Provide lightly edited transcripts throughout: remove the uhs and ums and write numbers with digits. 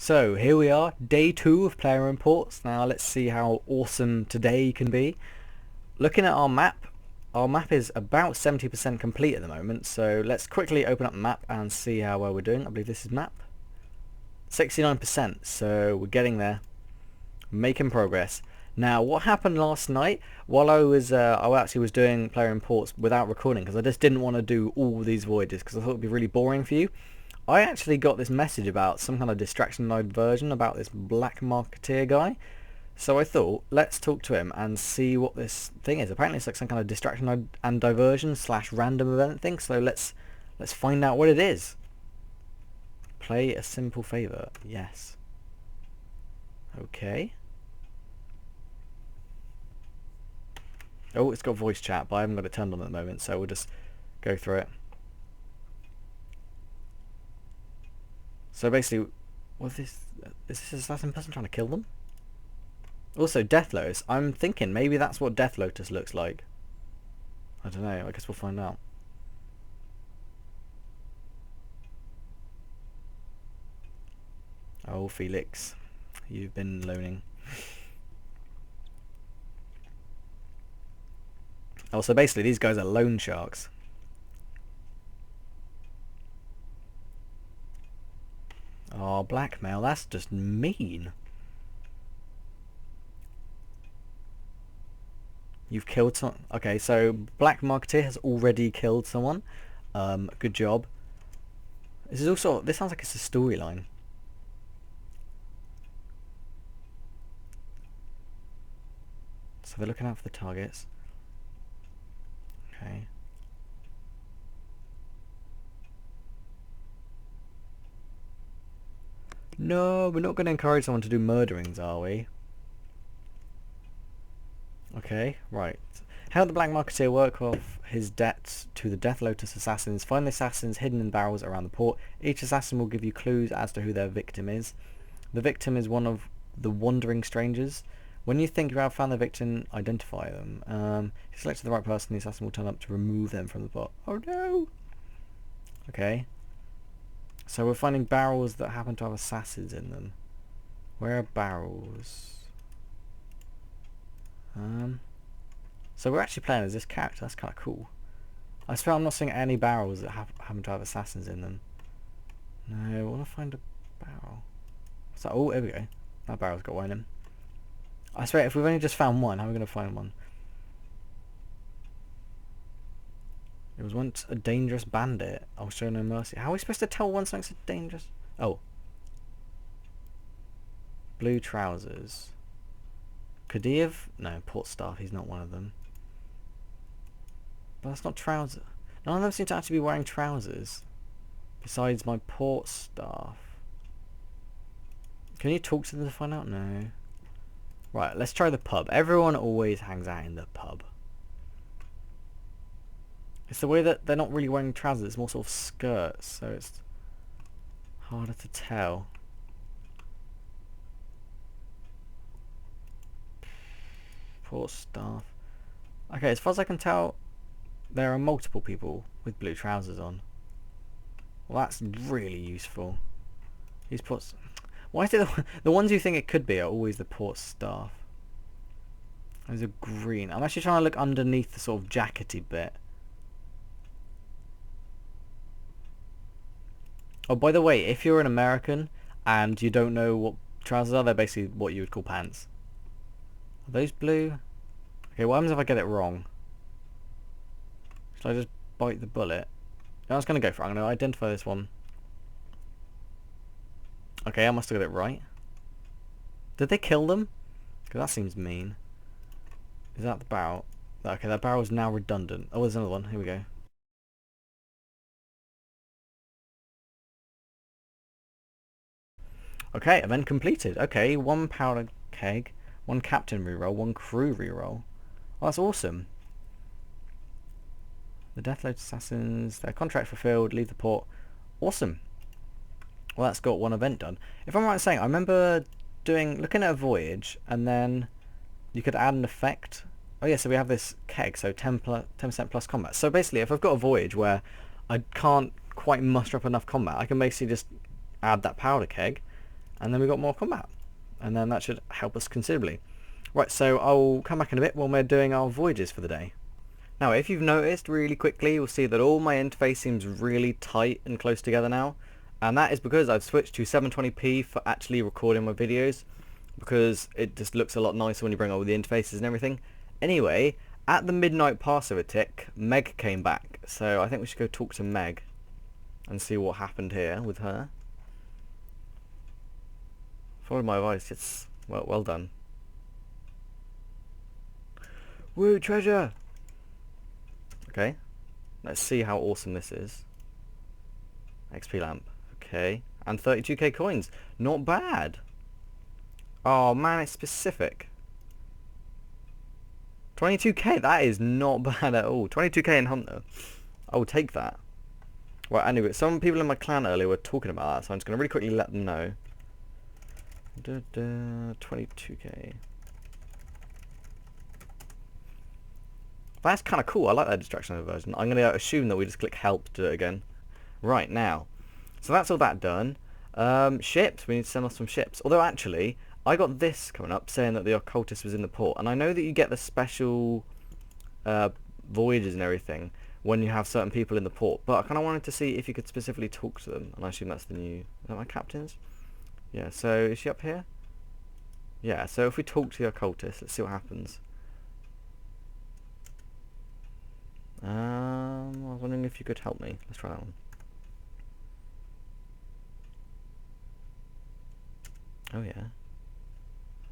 So here we are, day 2 of player imports. Now let's see how awesome today can be. Looking at our map is about 70% complete at the moment, so let's quickly open up the map and see how well we're doing. I believe this is map 69%, so we're getting there, making progress. Now what happened last night, while I actually was doing player imports without recording because I just didn't want to do all these voyages because I thought it would be really boring for you. I actually got this message about some kind of distraction and diversion about this black marketeer guy. So I thought, let's talk to him and see what this thing is. Apparently it's like some kind of distraction and diversion / random event thing. So let's find out what it is. Play a simple favor. Yes. Okay. Oh, it's got voice chat, but I haven't got it turned on at the moment, so we'll just go through it. So basically, is this assassin person trying to kill them? Also, Death Lotus. I'm thinking maybe that's what Death Lotus looks like. I don't know. I guess we'll find out. Oh, Felix. You've been loaning. Oh, so basically these guys are loan sharks. Oh, blackmail. That's just mean. You've killed someone. Okay, so Black Marketeer has already killed someone. Good job. This is also. This sounds like it's a storyline. So they're looking out for the targets. Okay. No, we're not going to encourage someone to do murderings, are we? Okay, right. How did the Black Marketeer work off his debts to the Death Lotus assassins? Find the assassins hidden in barrels around the port. Each assassin will give you clues as to who their victim is. The victim is one of the wandering strangers. When you think you have found the victim, identify them. If you select the right person, the assassin will turn up to remove them from the pot. Oh no! Okay. So we're finding barrels that happen to have assassins in them. Where are barrels? So we're actually playing as this character. That's kind of cool. I swear I'm not seeing any barrels that happen to have assassins in them. No, I want to find a barrel. What's that? Oh, there we go. That barrel's got one in. I swear, if we've only just found one, how are we going to find one? It was once a dangerous bandit. I'll show no mercy. How are we supposed to tell when something's a dangerous... Oh. Blue trousers. Could he have... No, port staff. He's not one of them. But that's not trousers. None of them seem to actually be wearing trousers. Besides my port staff. Can you talk to them to find out? No. Right, let's try the pub. Everyone always hangs out in the pub. It's the way that they're not really wearing trousers. It's more sort of skirts, so it's harder to tell. Port staff. Okay, as far as I can tell, there are multiple people with blue trousers on. Well, that's really useful. These ports. Why is it the ones you think it could be are always the port staff? Those are green. I'm actually trying to look underneath the sort of jackety bit. Oh, by the way, if you're an American and you don't know what trousers are, they're basically what you would call pants. Are those blue? Okay, what happens if I get it wrong? Should I just bite the bullet? No, I was going to go for it. I'm going to identify this one. Okay, I must have got it right. Did they kill them? Because that seems mean. Is that the barrel? Okay, that barrel is now redundant. Oh, there's another one. Here we go. Okay, event completed. Okay, 1 powder keg, 1 captain reroll, 1 crew reroll. Oh, that's awesome. The Death Lotus assassins, their contract fulfilled, leave the port. Awesome. Well, that's got 1 event done. If I'm right in saying, I remember looking at a voyage, and then you could add an effect. Oh yeah, so we have this keg, so 10% plus combat. So basically, if I've got a voyage where I can't quite muster up enough combat, I can basically just add that powder keg, and then we got more combat, and then that should help us considerably. Right, so I'll come back in a bit when we're doing our voyages for the day. Now, if you've noticed really quickly, you'll see that all my interface seems really tight and close together now, and that is because I've switched to 720p for actually recording my videos, because it just looks a lot nicer when you bring all the interfaces and everything. Anyway, at the midnight Passover tick, Meg came back, so I think we should go talk to Meg and see what happened here with her. Followed my advice. It's well done. Woo, treasure! Okay, let's see how awesome this is. XP lamp, okay, and 32k coins, not bad. Oh man, it's specific. 22k, that is not bad at all. 22k in Hunter, I will take that. Well, anyway, some people in my clan earlier were talking about that, so I'm just going to really quickly let them know. 22k. That's kind of cool. I like that distraction version. I'm going to assume that we just click help to do it again. Right, now. So that's all that done. Ships. We need to send off some ships. Although, actually, I got this coming up saying that the occultist was in the port. And I know that you get the special voyages and everything when you have certain people in the port. But I kind of wanted to see if you could specifically talk to them. And I assume that's the new... Is that my captains? Yeah, so is she up here? Yeah, so if we talk to the occultist, let's see what happens. I was wondering if you could help me. Let's try that one. Oh yeah.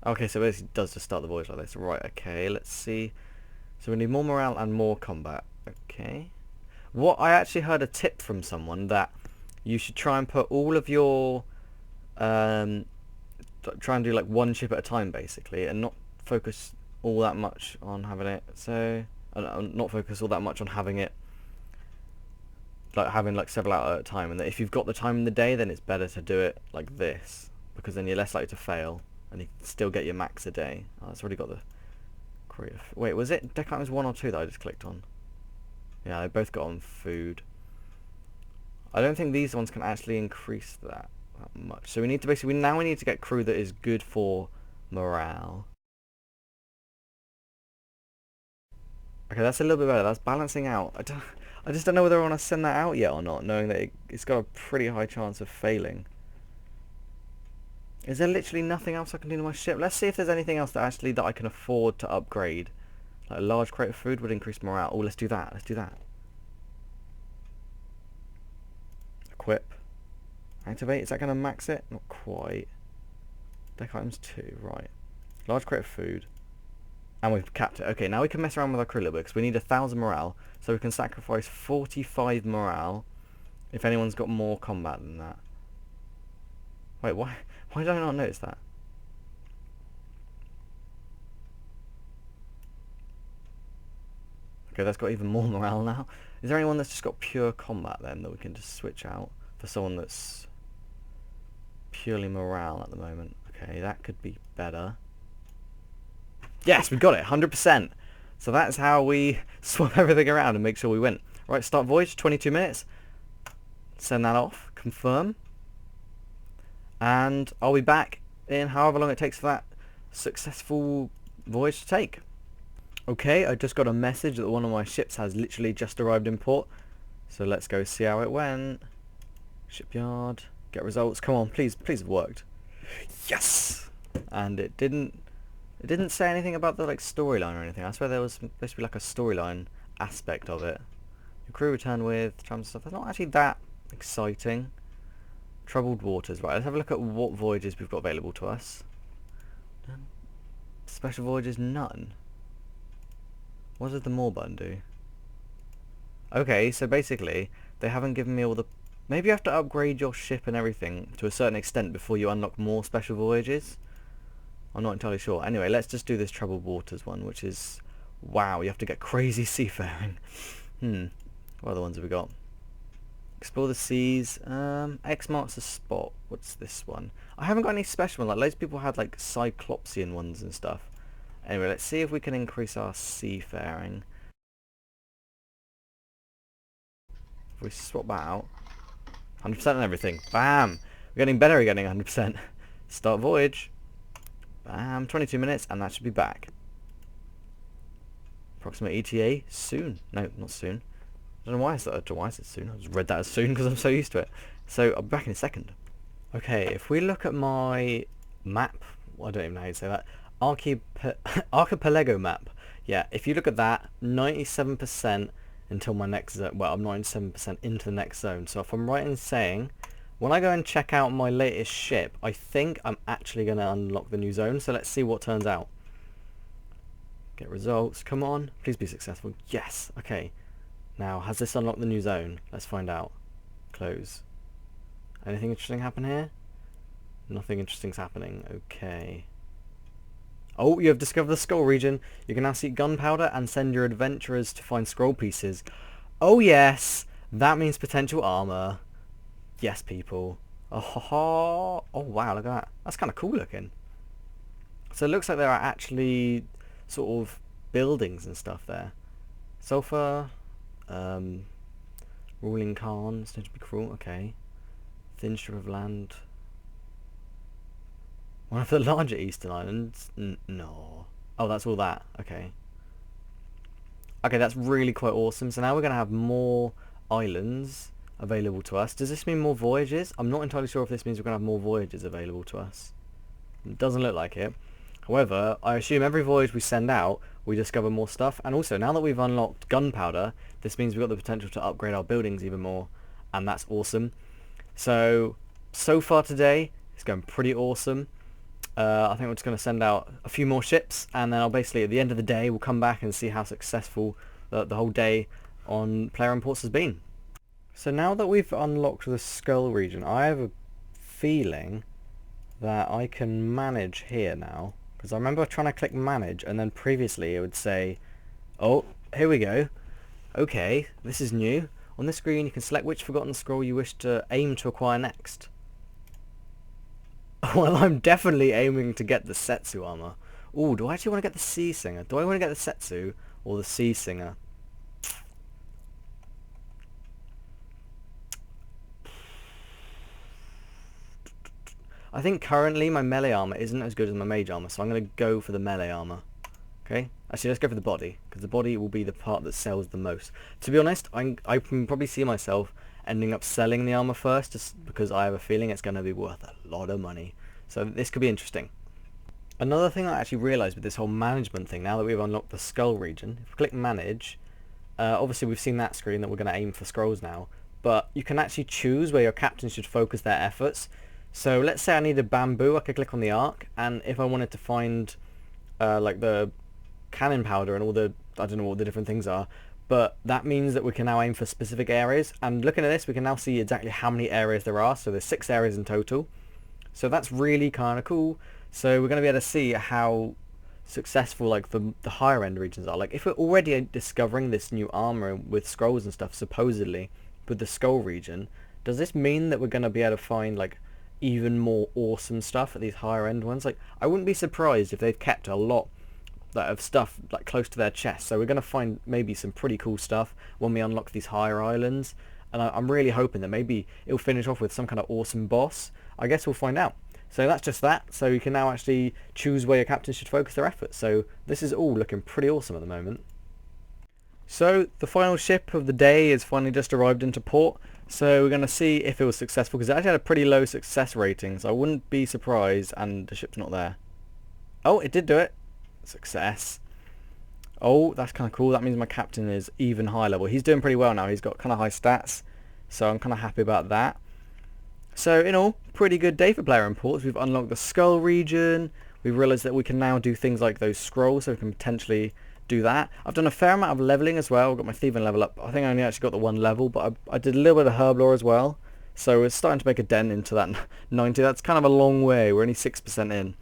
Okay, so it basically does just start the voyage like this. Right, okay, let's see. So we need more morale and more combat. Okay. What I actually heard a tip from someone that you should try and put all of your try and do like one ship at a time basically, and not focus all that much on having it. So not focus all that much on having it like having like several out at a time, and that if you've got the time in the day, then it's better to do it like this, because then you're less likely to fail and you can still get your max a day. Oh, it's already got the creative. Wait, was it deck items 1 or 2 that I just clicked on? Yeah, they both got on food. I don't think these ones can actually increase that much, so we need to basically we need to get crew that is good for morale. Okay, that's a little bit better. That's balancing out. I just don't know whether I want to send that out yet or not, knowing that it's got a pretty high chance of failing. Is there literally nothing else I can do to my ship? Let's see if there's anything else that I can afford to upgrade. Like a large crate of food would increase morale. Oh, let's do that. Let's do that. Equip. Activate. Is that going to max it? Not quite. Deck items 2. Right. Large crate of food. And we've capped it. Okay, now we can mess around with our crew a little bit, because we need 1,000 morale, so we can sacrifice 45 morale if anyone's got more combat than that. Wait, why did I not notice that? Okay, that's got even more morale now. Is there anyone that's just got pure combat then that we can just switch out for someone that's purely morale at the moment? Okay, that could be better. Yes, we got it, 100%. So that's how we swap everything around and make sure we win. Right, start voyage, 22 minutes. Send that off, confirm. And I'll be back in however long it takes for that successful voyage to take. Okay, I just got a message that one of my ships has literally just arrived in port. So let's go see how it went. Shipyard, get results. Come on, please have worked. Yes! And it didn't say anything about the like storyline or anything. I swear there was supposed to be like a storyline aspect of it. Your crew return with trams and stuff. That's not actually that exciting. Troubled waters. Right, let's have a look at what voyages we've got available to us. Special voyages, none. What does the more button do? Okay, so basically they haven't given me all the... Maybe you have to upgrade your ship and everything to a certain extent before you unlock more special voyages. I'm not entirely sure. Anyway, let's just do this troubled waters one, which is... Wow, you have to get crazy seafaring. What other ones have we got? Explore the seas. X marks the spot. What's this one? I haven't got any special ones. Like, loads of people had like Cyclopsian ones and stuff. Anyway, let's see if we can increase our seafaring. If we swap that out. 100% on everything. Bam! We're getting better at getting 100%. Start voyage. Bam, 22 minutes, and that should be back. Approximate ETA soon. No, not soon. I don't know why I said soon. I just read that as soon because I'm so used to it. So I'll be back in a second. Okay, if we look at my map, well, I don't even know how to say that. Archipelago map. Yeah, if you look at that, 97% until my next zone. Well, I'm 97% into the next zone. So if I'm right in saying, when I go and check out my latest ship, I think I'm actually going to unlock the new zone. So let's see what turns out. Get results. Come on. Please be successful. Yes. Okay. Now, has this unlocked the new zone? Let's find out. Close. Anything interesting happen here? Nothing interesting's happening. Okay. Oh, you have discovered the scroll region. You can now seek gunpowder and send your adventurers to find scroll pieces. Oh yes! That means potential armor. Yes, people. Oh wow, look at that. That's kind of cool looking. So it looks like there are actually sort of buildings and stuff there. Sulfur. Ruling Khan. It's going to be cruel. Okay. Thin strip of land. One of the larger eastern islands? No. Oh, that's all that. Okay. Okay, that's really quite awesome. So now we're going to have more islands available to us. Does this mean more voyages? I'm not entirely sure if this means we're going to have more voyages available to us. It doesn't look like it. However, I assume every voyage we send out, we discover more stuff. And also, now that we've unlocked gunpowder, this means we've got the potential to upgrade our buildings even more. And that's awesome. So far today, it's going pretty awesome. I think we're just going to send out a few more ships, and then I'll basically, at the end of the day, we'll come back and see how successful the whole day on Player Imports has been. So now that we've unlocked the Skull region, I have a feeling that I can manage here now. Because I remember trying to click manage, and then previously it would say, oh, here we go. Okay, this is new. On this screen you can select which forgotten scroll you wish to aim to acquire next. Well, I'm definitely aiming to get the Setsu armor. Ooh, do I actually want to get the Sea Singer? Do I want to get the Setsu or the Sea Singer? I think currently my melee armor isn't as good as my mage armor, so I'm going to go for the melee armor. Okay? Actually, let's go for the body, because the body will be the part that sells the most. To be honest, I can probably see myself ending up selling the armor first, just because I have a feeling it's going to be worth a lot of money. So this could be interesting. Another thing I actually realised with this whole management thing, now that we've unlocked the skull region, if we click manage, obviously we've seen that screen that we're going to aim for scrolls now, but you can actually choose where your captain should focus their efforts. So let's say I needed bamboo, I could click on the arc, and if I wanted to find like the cannon powder and all the, I don't know what the different things are, but that means that we can now aim for specific areas, and looking at this we can now see exactly how many areas there are. So there's 6 areas in total, so that's really kind of cool. So we're going to be able to see how successful like the higher end regions are. Like if we're already discovering this new armor with scrolls and stuff supposedly with the skull region, does this mean that we're going to be able to find like even more awesome stuff at these higher end ones? Like I wouldn't be surprised if they've kept a lot of stuff like close to their chest, so we're going to find maybe some pretty cool stuff when we unlock these higher islands, and I'm really hoping that maybe it'll finish off with some kind of awesome boss. I guess we'll find out. So that's just that. So you can now actually choose where your captains should focus their efforts. So this is all looking pretty awesome at the moment. So the final ship of the day is finally just arrived into port. So we're going to see if it was successful, because it actually had a pretty low success rating, so I wouldn't be surprised, and the ship's not there. Oh, it did do it. Success. Oh, that's kind of cool. That means my captain is even high level. He's doing pretty well now. He's got kind of high stats, so I'm kind of happy about that. So in all, pretty good day for player imports. We've unlocked the skull region. We've realised that we can now do things like those scrolls, so we can potentially do that. I've done a fair amount of leveling as well. I've got my thieving level up. I think I only actually got the 1 level, but I did a little bit of herb lore as well. So we're starting to make a dent into that 90. That's kind of a long way. We're only 6% in.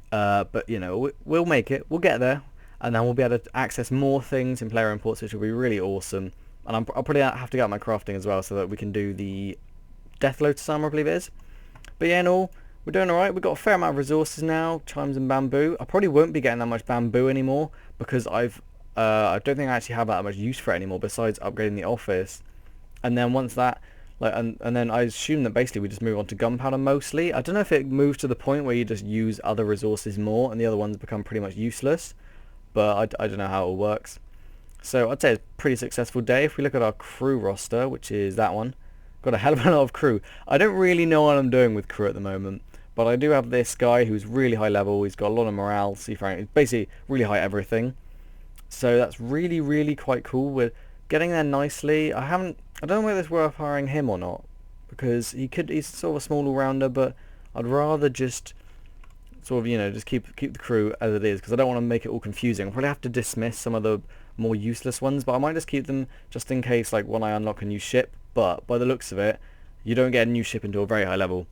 But you know, we'll make it. We'll get there, and then we'll be able to access more things in player imports, which will be really awesome. And I'll probably have to get out my crafting as well, so that we can do the Death Lotus armor, I believe it is. But yeah, in all, we're doing alright. We've got a fair amount of resources now, chimes and bamboo. I probably won't be getting that much bamboo anymore, because I don't think I actually have that much use for it anymore, besides upgrading the office. And then once that Like, and then I assume that basically we just move on to gunpowder mostly. I don't know if it moves to the point where you just use other resources more and the other ones become pretty much useless, but I don't know how it all works. So I'd say it's a pretty successful day. If we look at our crew roster, which is that one, got a hell of a lot of crew. I don't really know what I'm doing with crew at the moment, but I do have this guy who's really high level. He's got a lot of morale, seafaring. He's basically really high everything. So that's really, really quite cool. We're getting there nicely. I don't know whether it's worth hiring him or not, because he's sort of a small all-rounder, but I'd rather just sort of, just keep the crew as it is, because I don't want to make it all confusing. I'll probably have to dismiss some of the more useless ones, but I might just keep them just in case, like, when I unlock a new ship. But by the looks of it, you don't get a new ship into a very high level.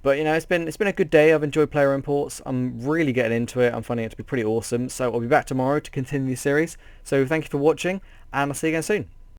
But it's been a good day. I've enjoyed player imports. I'm really getting into it. I'm finding it to be pretty awesome. So I'll be back tomorrow to continue the series. So thank you for watching, and I'll see you again soon.